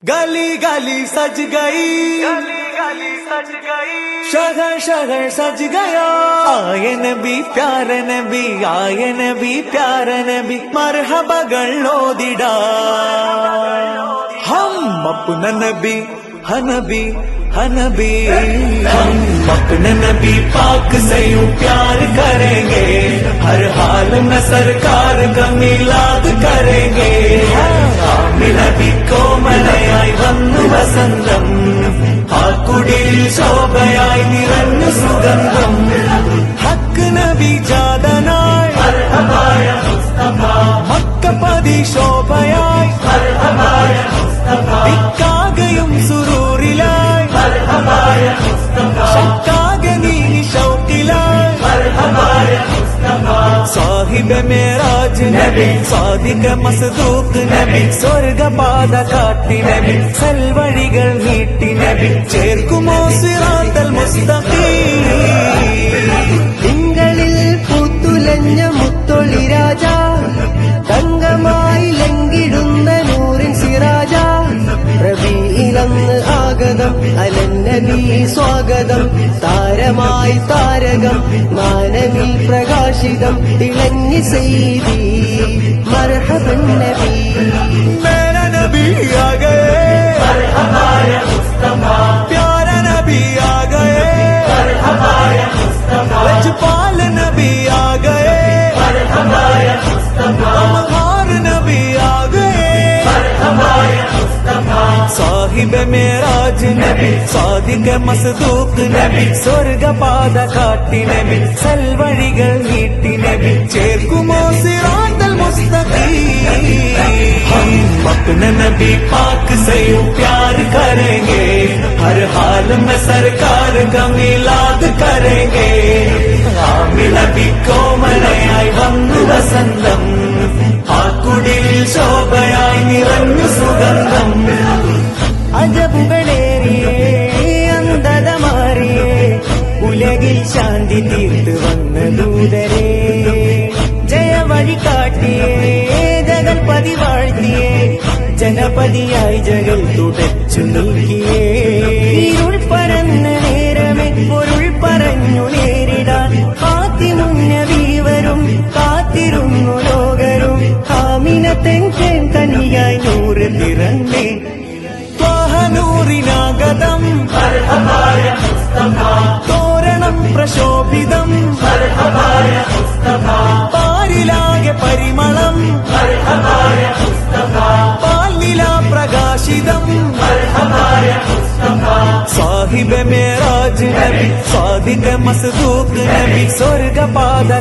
गली गली सज गई, गली गली सज गई, शहर शहर सज गया। आए नबी प्यारे नबी, आए नबी प्यारे नबी, मरहबകൾ ഓതിടാ हम अपना नबी हनबी हनबी, हम अपने नबी पाक से यूं प्यार करेंगे, हर हाल में सरकार का मिलाद करेंगे। നബി കോമലയായി വന്നു വസന്തം, ആ കുടിൽ ശോഭയായി നിറഞ്ഞു സുഗന്ധം. ഹക്ക് നബി ജാതനായി മർഹബായ മുസ്തഫ, മക്കപതി ശോഭയായി മർഹബായ മുസ്തഫ, ദിക്കാകയും സുറൂറിലായി മർഹബായ മുസ്തഫ, ശക്കാകെ നീ ഷൗക്കിലായി മർഹബായ മുസ്തഫ. സാഹിബ് മേരാജ് നബി, സാദിഖ മസ്ദൂഖ് നബി, സ്വർഗപാത കാട്ടി നബി, സൽവഴികൾ നീട്ടി നബി, ചേർക്കുമോ സിറാത്തൽ മുസ്തഖീം. തിങ്കളിൽ പൂത്തുലഞ്ഞ മുത്തൊളി രാജ, തങ്കമായി ലംഘിടുന്ന നൂറിൻ സിറാജ, റബീഇലന്ന് ആഗതം അലന്നബി സ്വാഗതം, താരമായി താരകം മാനവിൽ പ്രകാശിതം, തിളങ്ങി സയ്യിദി മർഹബൻ നബി. മേരാ നബി ആ ഗയേ മർഹബായ മുസ്തഫ, പ്യാരാ നബി ആ ഗയേ മർഹബായ മുസ്തഫ, ലജ്പാൽ നബി ആ ഗയേ മർഹബായ മുസ്തഫ, അമഹാർ നബി ആ ഗയേ മർഹബായ മുസ്തഫ. സാഹിബ് മേരാജ് നബി, സാദിഖ മസ്ദൂഖ് നബി, സ്വർഗപാത കാട്ടി നബി, സൽവഴികൾ നീട്ടി നബി, ചേർക്കുമോ സിറാത്തൽ മുസ്തഖീം. हम अपने नबी पाक से यूं प्यार करेंगे, हर हाल में सरकार का मिलाद करेंगे. ആമിന നബി കോമലയായി വന്നു വസന്തം, ആ കുടിൽ ശോഭയായി നിറഞ്ഞു സുഗന്ധം. അജബുകളേറിയേ അന്ധത മാറിയേ, ഉലകിൽ ശാന്തി തീർത്ത് വന്ന ദൂതരേ, ജയവഴി കാട്ടിയേ ജഗൽപതി വാഴ്ത്തിയേ, ജനപതിയായി ജഗൽ തുടച്ചു നൽകിയേ. ഇരുൾ പരന്ന നേരമേ പൊരുൾ പറഞ്ഞു നേരിടാൻ, കാത്തിമുന്നവി വരും കാത്തിരുന്നു ലോകരും, ആമിനത്തെൻ കനിയായി നൂറ് തിറന്നേ. ൂറിനാഗതം മർഹബായ മുസ്തഫ, തോരണം പ്രശോഭിതം മർഹബായ മുസ്തഫ, പാരിലാകെ പരിമളം മർഹബായ മുസ്തഫ, പാൽനില പ്രകാശിതം മർഹബായ മുസ്തഫ. സാഹിബ് മേരാജ് നബി, സാദിഖ മസ്ദൂഖ് നബി, സ്വർഗപാത